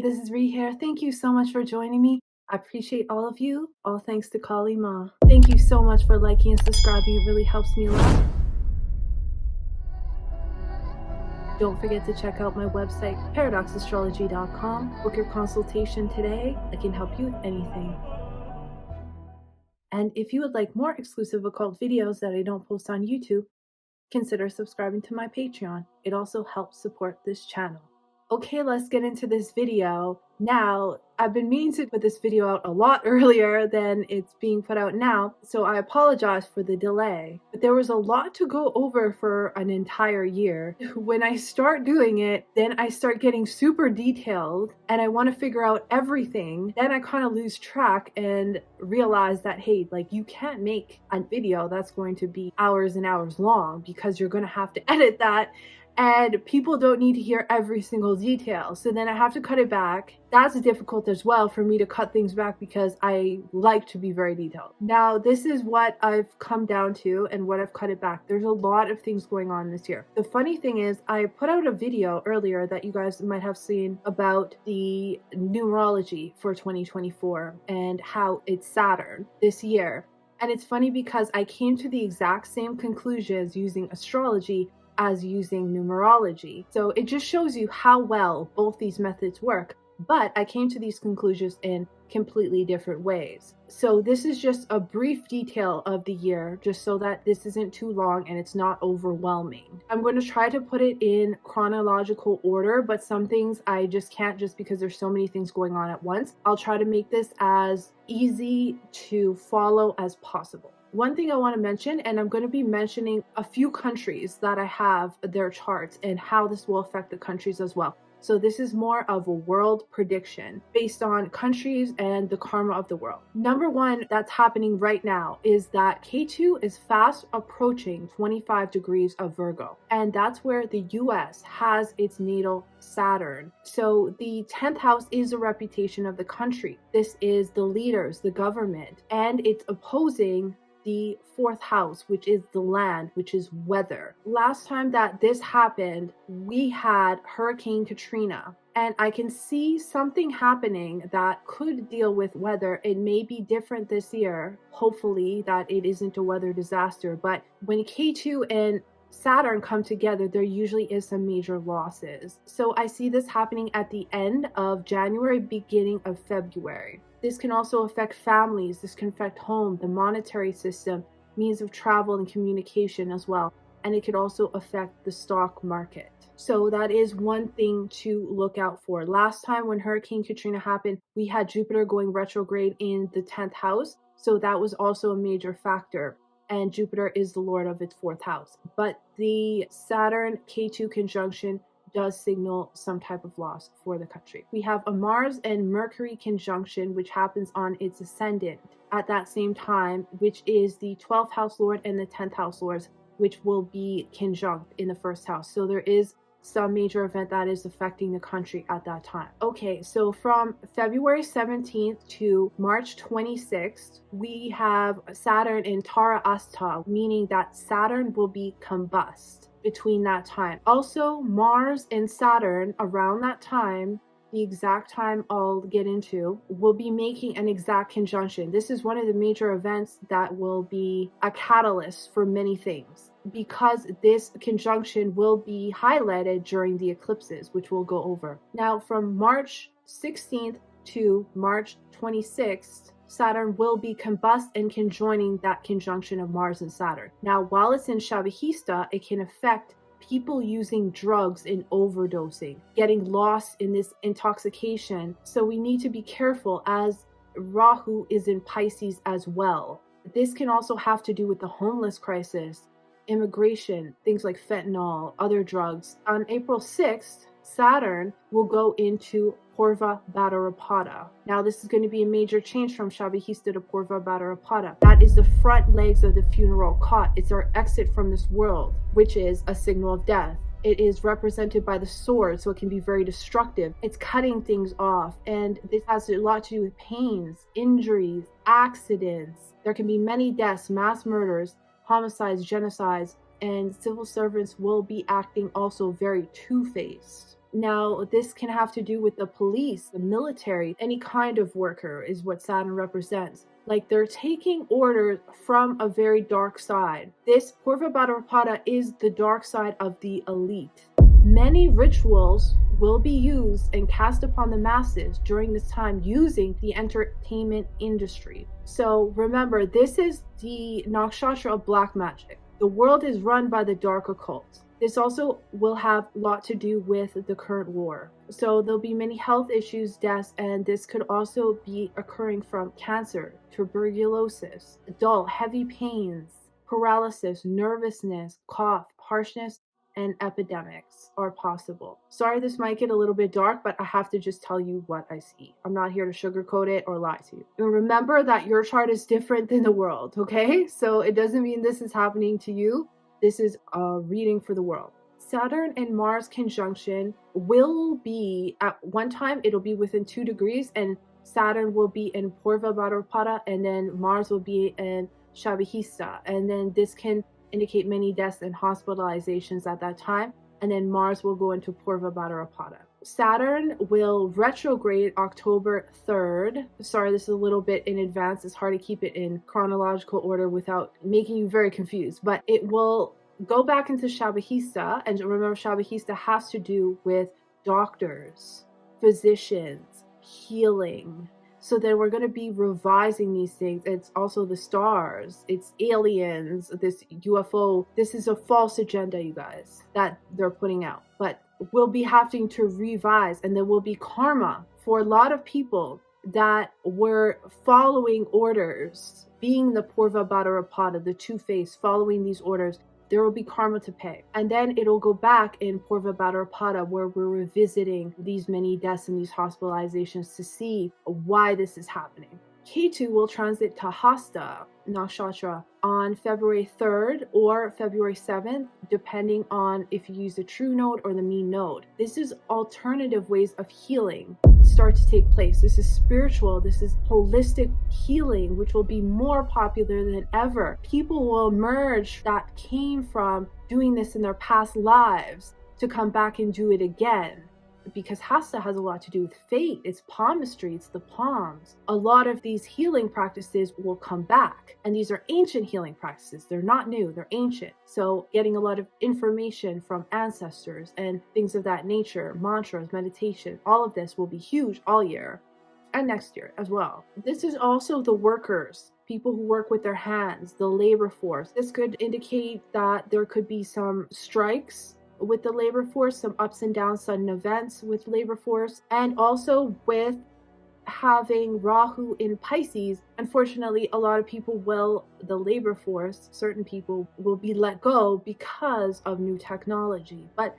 this is Ree here. Thank you so much for joining me. I appreciate all of you. All thanks to Kali Ma. Thank you so much for liking and subscribing. It really helps me a lot. Don't forget to check out my website, paradoxastrology.com. Book your consultation today. I can help you with anything. And if you would like more exclusive occult videos that I don't post on YouTube, consider subscribing to my Patreon. It also helps support this channel. Okay, let's get into this video. Now, I've been meaning to put this video out a lot earlier than it's being put out now, so I apologize for the delay. But there was a lot to go over for an entire year. When I start doing it, then I start getting super detailed and I want to figure out everything. Then I kind of lose track and realize that, hey, like you can't make a video that's going to be hours and hours long because you're going to have to edit that. And people don't need to hear every single detail. So then I have to cut it back. That's difficult as well for me to cut things back because I like to be very detailed. Now, this is what I've come down to and what I've cut it back. There's a lot of things going on this year. The funny thing is I put out a video earlier that you guys might have seen about the numerology for 2024 and how it's Saturn this year. And it's funny because I came to the exact same conclusions using astrology as using numerology. So it just shows you how well both these methods work, but I came to these conclusions in completely different ways. So this is just a brief detail of the year, just so that this isn't too long and it's not overwhelming. I'm going to try to put it in chronological order, but some things I just can't just because there's so many things going on at once. I'll try to make this as easy to follow as possible. One thing I want to mention, and I'm going to be mentioning a few countries that I have their charts and how this will affect the countries as well. So this is more of a world prediction based on countries and the karma of the world. Number one that's happening right now is that K2 is fast approaching 25 degrees of Virgo. And that's where the US has its natal Saturn. So the 10th house is a reputation of the country. This is the leaders, the government, and it's opposing the 4th house, which is the land, which is weather. Last time that this happened, we had Hurricane Katrina, and I can see something happening that could deal with weather. It may be different this year, hopefully that it isn't a weather disaster, but when K2 and Saturn come together, there usually is some major losses. So I see this happening at the end of January, beginning of February. This can also affect families. This can affect home, the monetary system, means of travel and communication as well. And it could also affect the stock market. So that is one thing to look out for. Last time when Hurricane Katrina happened, we had Jupiter going retrograde in the 10th house. So that was also a major factor. And Jupiter is the lord of its 4th house. But the Saturn K2 conjunction does signal some type of loss for the country. We have a Mars and Mercury conjunction, which happens on its ascendant at that same time, which is the 12th house lord and the 10th house lords, which will be conjunct in the 1st house. So there is some major event that is affecting the country at that time. Okay, so from February 17th to March 26th, we have Saturn in Tara Asta, meaning that Saturn will be combust between that time. Also, Mars and Saturn around that time, the exact time I'll get into, will be making an exact conjunction. This is one of the major events that will be a catalyst for many things, because this conjunction will be highlighted during the eclipses, which we'll go over. Now, from March 16th to March 26th, Saturn will be combust and conjoining that conjunction of Mars and Saturn. Now, while it's in Shabahista, it can affect people using drugs and overdosing, getting lost in this intoxication. So we need to be careful as Rahu is in Pisces as well. This can also have to do with the homeless crisis, immigration, things like fentanyl, other drugs. On April 6th, Saturn will go into Purva Bhadrapada. Now, this is going to be a major change from Shabahista to Purva Bhadrapada. That is the front legs of the funeral cot. It's our exit from this world, which is a signal of death. It is represented by the sword, so it can be very destructive. It's cutting things off, and this has a lot to do with pains, injuries, accidents. There can be many deaths, mass murders, homicides, genocides, and civil servants will be acting also very two-faced. Now, this can have to do with the police, the military, any kind of worker is what Saturn represents. Like they're taking orders from a very dark side. This Purva Bhadrapada is the dark side of the elite. Many rituals will be used and cast upon the masses during this time using the entertainment industry. So remember, this is the nakshatra of black magic. The world is run by the dark occult. This also will have a lot to do with the current war. So there'll be many health issues, deaths, and this could also be occurring from cancer, tuberculosis, dull, heavy pains, paralysis, nervousness, cough, harshness, and epidemics are possible. Sorry, this might get a little bit dark, but I have to just tell you what I see. I'm not here to sugarcoat it or lie to you. And remember that your chart is different than the world, okay? So it doesn't mean this is happening to you. This is a reading for the world. Saturn and Mars conjunction will be, at one time, it'll be within 2 degrees, and Saturn will be in Purva Bhadrapada, and then Mars will be in Shabihista. And then this can indicate many deaths and hospitalizations at that time. And then Mars will go into Purva Bhadrapada. Saturn will retrograde October 3rd. Sorry, this is a little bit in advance. It's hard to keep it in chronological order without making you very confused. But it will go back into Shabihista. And remember, Shabihista has to do with doctors, physicians, healing. So then we're going to be revising these things. It's also the stars, it's aliens, this UFO. This is a false agenda, you guys, that they're putting out. But we'll be having to revise, and there will be karma for a lot of people that were following orders, being the Purva Bhadrapada, the two-faced, following these orders. There will be karma to pay. And then it'll go back in Purva Bhadrapada, where we're revisiting these many deaths and these hospitalizations to see why this is happening. Ketu will transit to Hasta Nakshatra on February 3rd or February 7th, depending on if you use the true node or the mean node. This is alternative ways of healing start to take place. This is spiritual, this is holistic healing, which will be more popular than ever. People will emerge that came from doing this in their past lives to come back and do it again. Because Hasta has a lot to do with fate. It's palmistry, it's the palms. A lot of these healing practices will come back. And these are ancient healing practices. They're not new, they're ancient. So getting a lot of information from ancestors and things of that nature, mantras, meditation, all of this will be huge all year and next year as well. This is also the workers, people who work with their hands, the labor force. This could indicate that there could be some strikes with the labor force, some ups and downs, sudden events with labor force, and also with having Rahu in Pisces. Unfortunately, a lot of people the labor force, certain people will be let go because of new technology. But,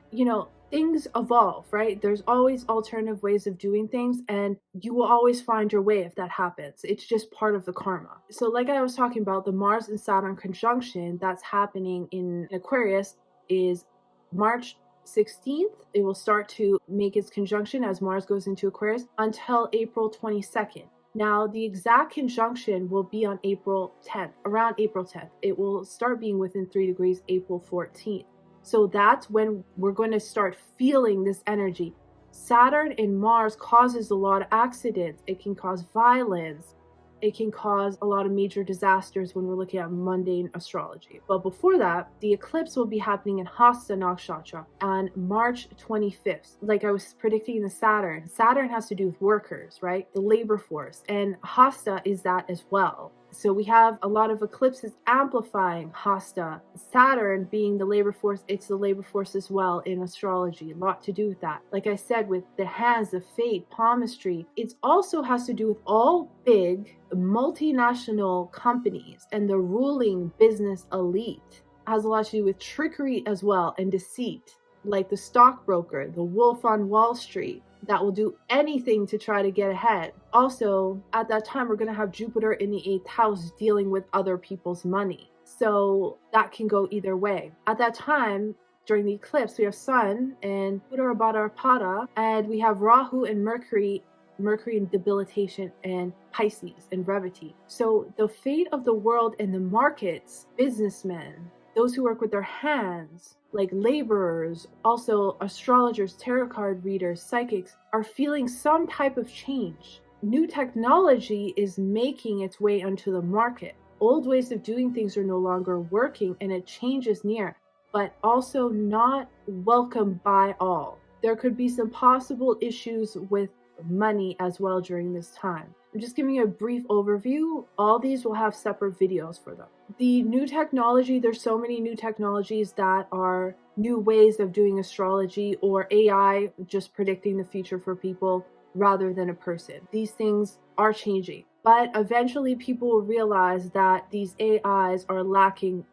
things evolve, right? There's always alternative ways of doing things, and you will always find your way if that happens. It's just part of the karma. So like I was talking about, the Mars and Saturn conjunction that's happening in Aquarius is March 16th. It will start to make its conjunction as Mars goes into Aquarius until April 22nd. Now, the exact conjunction will be on April 10th, around April 10th. It will start being within 3 degrees April 14th. So that's when we're going to start feeling this energy. Saturn and Mars causes a lot of accidents. It can cause violence. It can cause a lot of major disasters when we're looking at mundane astrology. But before that, the eclipse will be happening in Hasta Nakshatra on March 25th. Like I was predicting the Saturn. Saturn has to do with workers, right? The labor force. And Hasta is that as well. So we have a lot of eclipses amplifying Hasta. Saturn being the labor force, it's the labor force as well in astrology. A lot to do with that. Like I said, with the hands, the fate, palmistry, it also has to do with all big multinational companies and the ruling business elite. It has a lot to do with trickery as well and deceit, like the stockbroker, the wolf on Wall Street, that will do anything to try to get ahead. Also, at that time, we're going to have Jupiter in the 8th house dealing with other people's money. So that can go either way. At that time, during the eclipse, we have Sun and Purva Bhadrapada, and we have Rahu and Mercury in debilitation and Pisces and brevity. So the fate of the world and the markets, businessmen, Those who work with their hands, like laborers, also astrologers, tarot card readers, psychics, are feeling some type of change. New technology is making its way onto the market. Old ways of doing things are no longer working, and a change is near, but also not welcome by all. There could be some possible issues with money as well during this time. I'm just giving you a brief overview. All these will have separate videos for them. The new technology, there's so many new technologies that are new ways of doing astrology, or AI just predicting the future for people rather than a person. These things are changing, but eventually people will realize that these AIs are lacking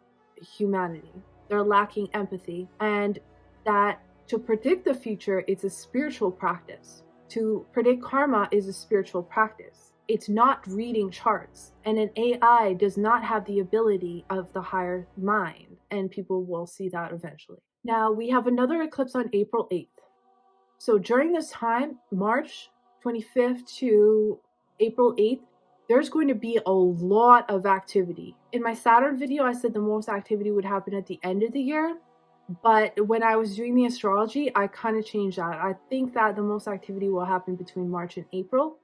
humanity. They're lacking empathy, and that to predict the future, it's a spiritual practice. To predict karma is a spiritual practice. It's not reading charts, and an AI does not have the ability of the higher mind, and people will see that eventually. Now, we have another eclipse on April 8th. So during this time, March 25th to April 8th, there's going to be a lot of activity. In my Saturn video, I said the most activity would happen at the end of the year. But when I was doing the astrology, I kind of changed that. I think that the most activity will happen between March and April,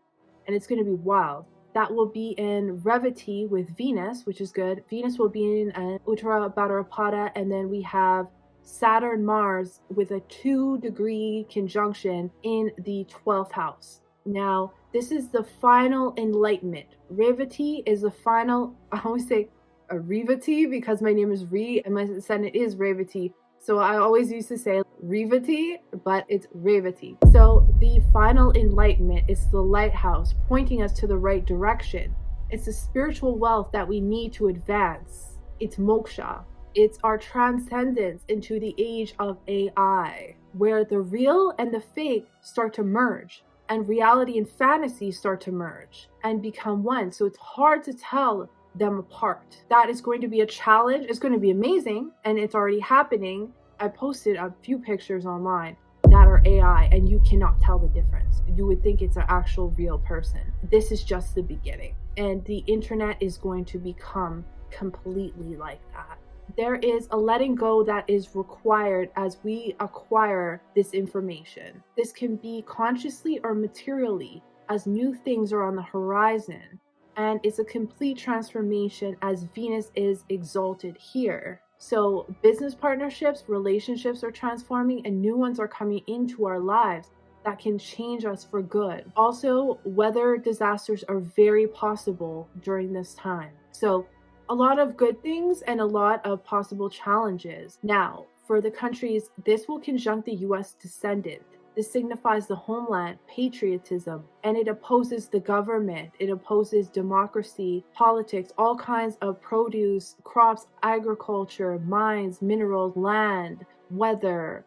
and it's going to be wild. That will be in Revati with Venus, which is good. Venus will be in Uttara Bhadrapada, and then we have Saturn Mars with a 2-degree conjunction in the 12th house. Now, this is the final enlightenment. Revati is the final, I always say Revati because my name is Re and my ascendant is Revati. So I always used to say Revati, but it's Revati. So the final enlightenment is the lighthouse pointing us to the right direction. It's the spiritual wealth that we need to advance. It's moksha. It's our transcendence into the age of AI, where the real and the fake start to merge, and reality and fantasy start to merge and become one. So it's hard to tell them apart. That is going to be a challenge. It's going to be amazing, and it's already happening. I posted a few pictures online that are AI, and you cannot tell the difference. You would think it's an actual real person. This is just the beginning, and the internet is going to become completely like that. There is a letting go that is required as we acquire this information. This can be consciously or materially as new things are on the horizon. And it's a complete transformation as Venus is exalted here. So business partnerships, relationships are transforming, and new ones are coming into our lives that can change us for good. Also, weather disasters are very possible during this time. So a lot of good things and a lot of possible challenges. Now, for the countries, this will conjunct the US descendant. This signifies the homeland, patriotism, and it opposes the government. It opposes democracy, politics, all kinds of produce, crops, agriculture, mines, minerals, land, weather,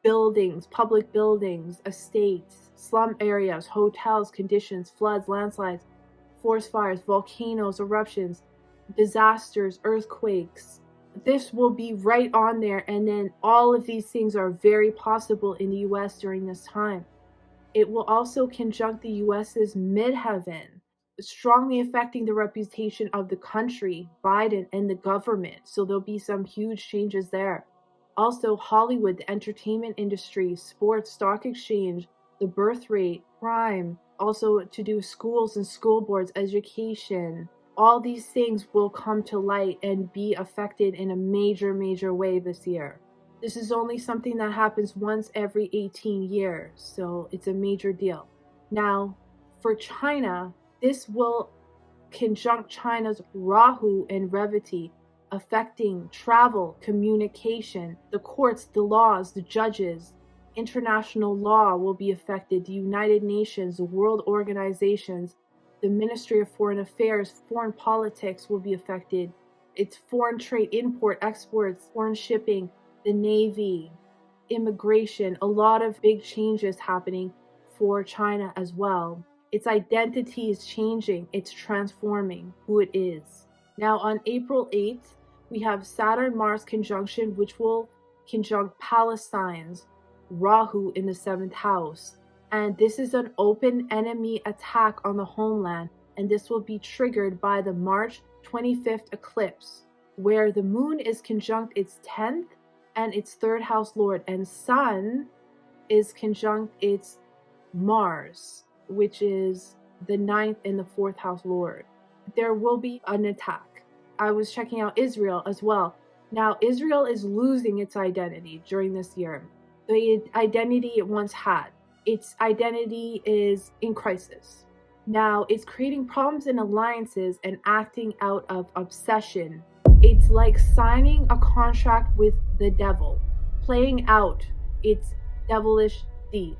buildings, public buildings, estates, slum areas, hotels, conditions, floods, landslides, forest fires, volcanoes, eruptions, disasters, earthquakes. This will be right on there, and then all of these things are very possible in the US during this time. It will also conjunct the US's midheaven, strongly affecting the reputation of the country, Biden, and the government. So there'll be some huge changes there. Also, Hollywood, the entertainment industry, sports, stock exchange, the birth rate, crime, also to do schools and school boards, education. All these things will come to light and be affected in a major way this year. This is only something that happens once every 18 years, so it's a major deal. Now, for China, this will conjunct China's Rahu and Revati, affecting travel, communication, the courts, the laws, the judges. International law will be affected, the United Nations, the world organizations, the Ministry of Foreign Affairs, foreign politics will be affected. It's foreign trade, import, exports, foreign shipping, the Navy, immigration, a lot of big changes happening for China as well. Its identity is changing. It's transforming who it is. Now on April 8th, we have Saturn-Mars conjunction, which will conjunct Palestine's Rahu in the 7th house. And this is an open enemy attack on the homeland, and this will be triggered by the March 25th eclipse. where the moon is conjunct its 10th and its 3rd house lord, and sun is conjunct its Mars, which is the 9th and the 4th house lord. There will be an attack. I was checking out Israel as well. Now, Israel is losing its identity during this year. The identity it once had. Its identity is in crisis. Now, it's creating problems in alliances and acting out of obsession. It's like signing a contract with the devil, playing out its devilish deeds.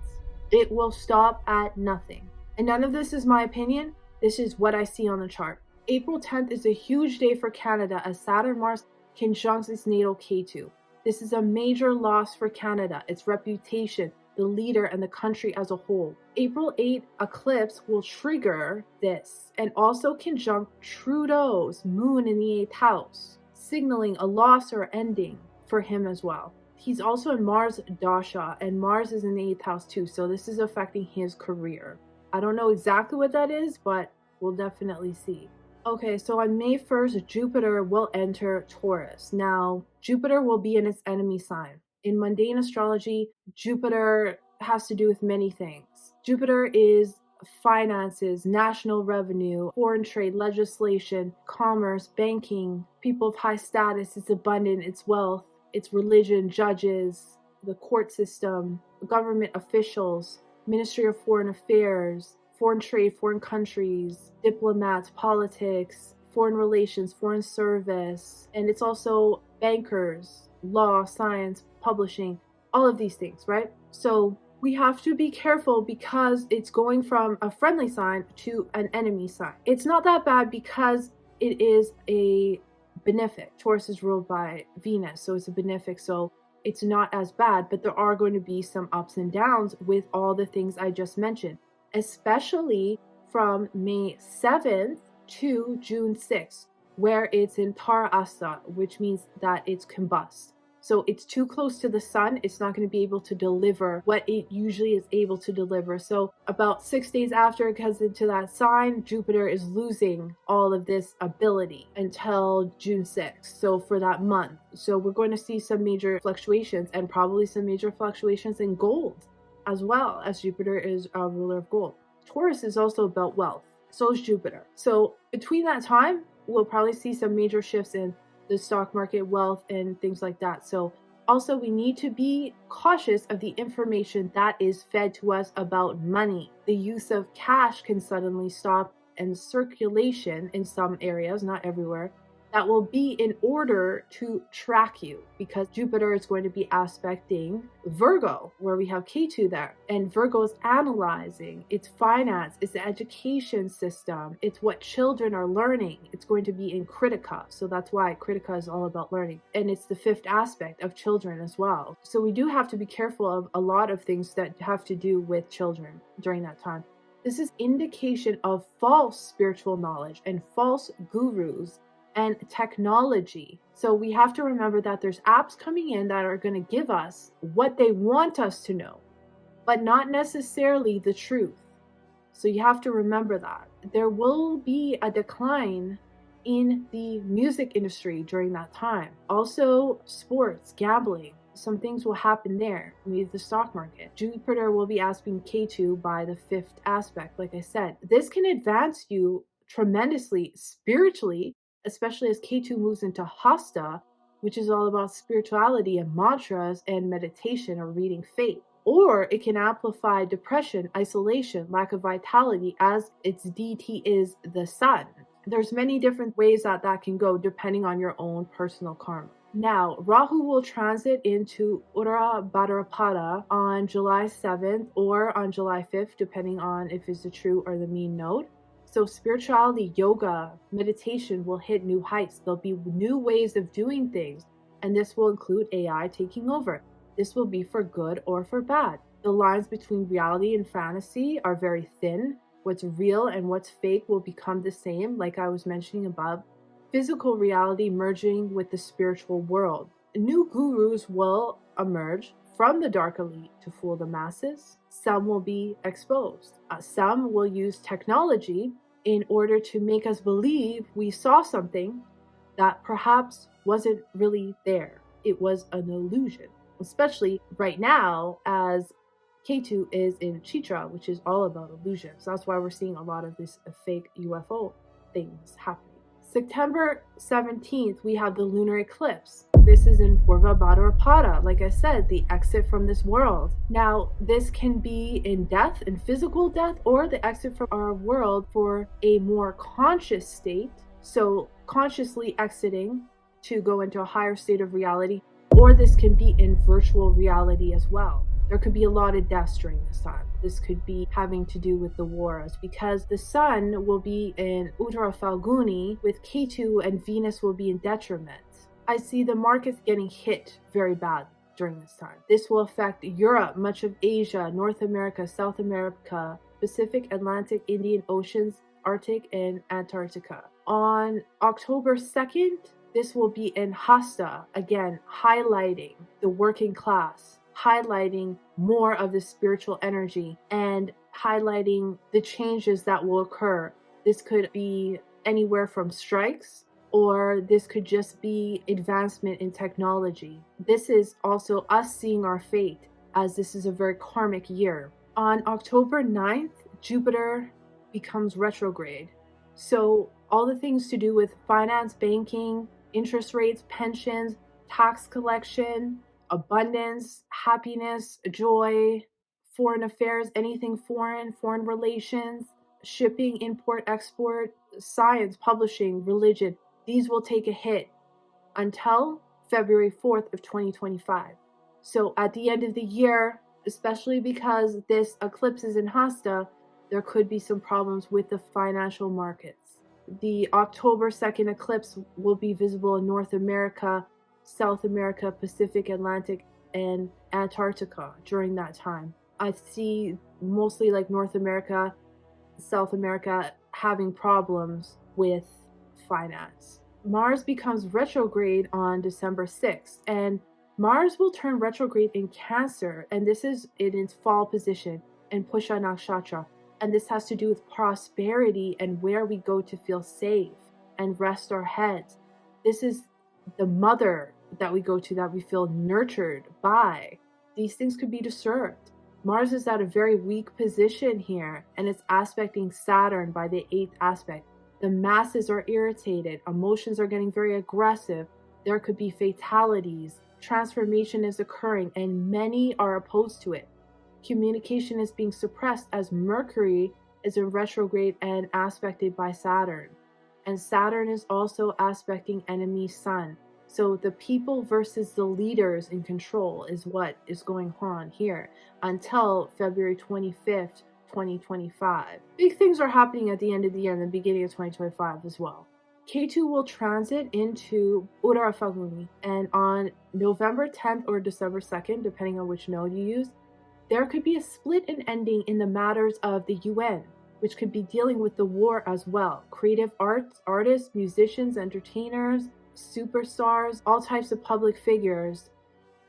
It will stop at nothing. And none of this is my opinion. This is what I see on the chart. April 10th is a huge day for Canada as Saturn-Mars conjuncts its natal K2. This is a major loss for Canada, its reputation, the leader, and the country as a whole. April 8th eclipse will trigger this and also conjunct Trudeau's moon in the 8th house, signaling a loss or ending for him as well. He's also in Mars Dasha, and Mars is in the 8th house too, so this is affecting his career. I don't know exactly what that is, but we'll definitely see. Okay, so on May 1st, Jupiter will enter Taurus. Now, Jupiter will be in its enemy sign. In mundane astrology, Jupiter has to do with many things. Jupiter is finances, national revenue, foreign trade, legislation, commerce, banking, people of high status, it's abundant, it's wealth, it's religion, judges, the court system, government officials, Ministry of Foreign Affairs, foreign trade, foreign countries, diplomats, politics, foreign relations, foreign service, and it's also bankers, law, science, publishing, all of these things, right? So we have to be careful because it's going from a friendly sign to an enemy sign. It's not that bad because it is a benefic. Taurus is ruled by Venus, so it's a benefic, so it's not as bad, but there are going to be some ups and downs with all the things I just mentioned, especially from May 7th to June 6th, where it's in Tara Asta, which means that it's combust. So it's too close to the sun. It's not going to be able to deliver what it usually is able to deliver. So about 6 days after it comes into that sign, Jupiter is losing all of this ability until June 6th. So for that month. So we're going to see some major fluctuations and probably some major fluctuations in gold as well, as Jupiter is a ruler of gold. Taurus is also about wealth. So is Jupiter. So between that time, we'll probably see some major shifts in the stock market, wealth, and things like that. So also we need to be cautious of the information that is fed to us about money. The use of cash can suddenly stop, and circulation in some areas, not everywhere, that will be in order to track you, because Jupiter is going to be aspecting Virgo, where we have K2 there. And Virgo is analyzing its finance, its education system, it's what children are learning. It's going to be in Kritika. So that's why Kritika is all about learning. And it's the 5th aspect of children as well. So we do have to be careful of a lot of things that have to do with children during that time. This is indication of false spiritual knowledge and false gurus and technology. So we have to remember that there's apps coming in that are going to give us what they want us to know, but not necessarily the truth. So you have to remember that. There will be a decline in the music industry during that time. Also, sports, gambling, some things will happen there. Maybe the stock market. Jupiter will be aspecting K2 by the 5th aspect, like I said. This can advance you tremendously spiritually, especially as K2 moves into Hasta, which is all about spirituality and mantras and meditation or reading faith. Or it can amplify depression, isolation, lack of vitality, as its DT is the sun. There's many different ways that can go depending on your own personal karma. Now, Rahu will transit into Uttara Bhadrapada on July 7th or on July 5th, depending on if it's the true or the mean node. So spirituality, yoga, meditation will hit new heights. There'll be new ways of doing things, and this will include AI taking over. This will be for good or for bad. The lines between reality and fantasy are very thin. What's real and what's fake will become the same, like I was mentioning above. Physical reality merging with the spiritual world. New gurus will emerge from the dark elite to fool the masses. Some will be exposed. Some will use technology in order to make us believe we saw something that perhaps wasn't really there. It was an illusion, especially right now as K2 is in Chitra, which is all about illusions. That's why we're seeing a lot of this fake UFO things happening. September 17th, we have the lunar eclipse. This is in Purva Bhadrapada, like I said, the exit from this world. Now, this can be in death, in physical death, or the exit from our world for a more conscious state. So, consciously exiting to go into a higher state of reality, or this can be in virtual reality as well. There could be a lot of deaths during this time. This could be having to do with the wars because the sun will be in Uttara Falguni with Ketu and Venus will be in detriment. I see the markets getting hit very bad during this time. This will affect Europe, much of Asia, North America, South America, Pacific, Atlantic, Indian Oceans, Arctic, and Antarctica. On October 2nd, this will be in Hasta, again, highlighting the working class, highlighting more of the spiritual energy, and highlighting the changes that will occur. This could be anywhere from strikes, or this could just be advancement in technology. This is also us seeing our fate, as this is a very karmic year. On October 9th, Jupiter becomes retrograde. So all the things to do with finance, banking, interest rates, pensions, tax collection, abundance, happiness, joy, foreign affairs, anything foreign relations, shipping, import, export, science, publishing, religion, these will take a hit until February 4th of 2025. So at the end of the year, especially because this eclipse is in Hasta, there could be some problems with the financial markets. The October 2nd eclipse will be visible in North America, South America, Pacific, Atlantic, and Antarctica during that time. I see mostly like North America, South America having problems with finance. Mars becomes retrograde on December 6th, and Mars will turn retrograde in Cancer, and this is in its fall position in Pusha Nakshatra. And this has to do with prosperity and where we go to feel safe and rest our heads. This is the mother that we go to, that we feel nurtured by. These things could be disturbed. Mars is at a very weak position here, and it's aspecting Saturn by the 8th aspect. The masses are irritated. Emotions are getting very aggressive. There could be fatalities. Transformation is occurring, and many are opposed to it. Communication is being suppressed as Mercury is in retrograde and aspected by Saturn. And Saturn is also aspecting enemy Sun. So the people versus the leaders in control is what is going on here until February 25th, 2025. Big things are happening at the end of the year and the beginning of 2025 as well. K2 will transit into Uttara Falguni, and on November 10th or December 2nd, depending on which node you use, there could be a split and ending in the matters of the UN, which could be dealing with the war as well. Creative artists, musicians, entertainers, superstars, all types of public figures,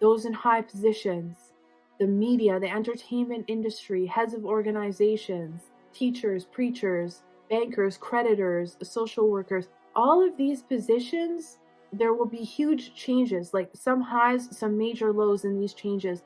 those in high positions, the media, the entertainment industry, heads of organizations, teachers, preachers, bankers, creditors, social workers, all of these positions, there will be huge changes, like some highs, some major lows in these changes.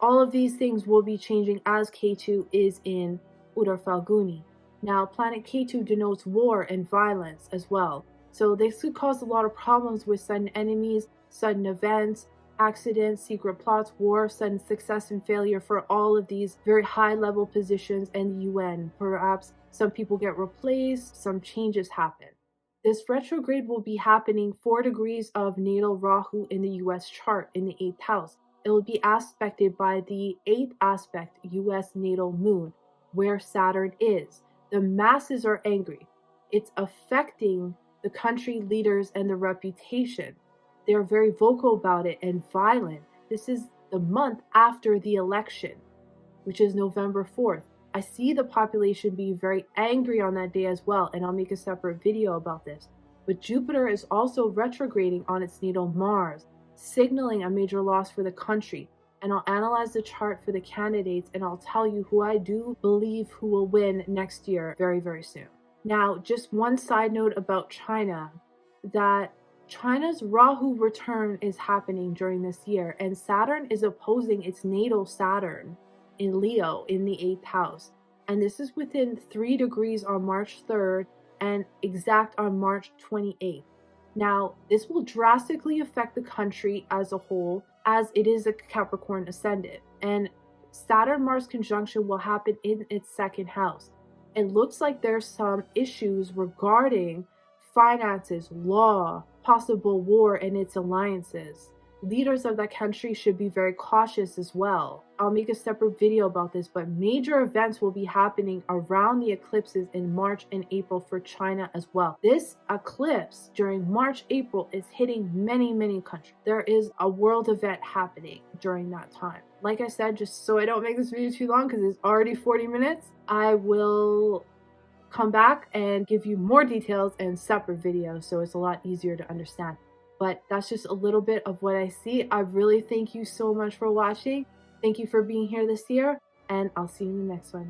All of these things will be changing as K2 is in Uttara Falguni. Now, planet K2 denotes war and violence as well. So this could cause a lot of problems with sudden enemies, sudden events, accidents, secret plots, war, sudden success and failure for all of these very high-level positions and the UN. Perhaps some people get replaced, some changes happen. This retrograde will be happening 4 degrees of natal Rahu in the US chart in the 8th house. It will be aspected by the 8th aspect US natal moon, where Saturn is. The masses are angry. It's affecting the country leaders and the reputation. They're very vocal about it and violent. This is the month after the election, which is November 4th. I see the population being very angry on that day as well, and I'll make a separate video about this. But Jupiter is also retrograding on its natal Mars, signaling a major loss for the country. And I'll analyze the chart for the candidates, and I'll tell you who I do believe who will win next year very, very soon. Now, just one side note about China, that China's Rahu return is happening during this year, and Saturn is opposing its natal Saturn in Leo in the 8th house. And this is within 3 degrees on March 3rd and exact on March 28th. Now, this will drastically affect the country as a whole, as it is a Capricorn ascendant. And Saturn-Mars conjunction will happen in its 2nd house. It looks like there's some issues regarding finances, law, possible war, and its alliances. Leaders of that country should be very cautious as well. I'll make a separate video about this, but major events will be happening around the eclipses in March and April for China as well. This eclipse during March, April is hitting many, many countries. There is a world event happening during that time. Like I said, just so I don't make this video too long because it's already 40 minutes, I will come back and give you more details in separate videos so it's a lot easier to understand. But that's just a little bit of what I see. I really thank you so much for watching. Thank you for being here this year, and I'll see you in the next one.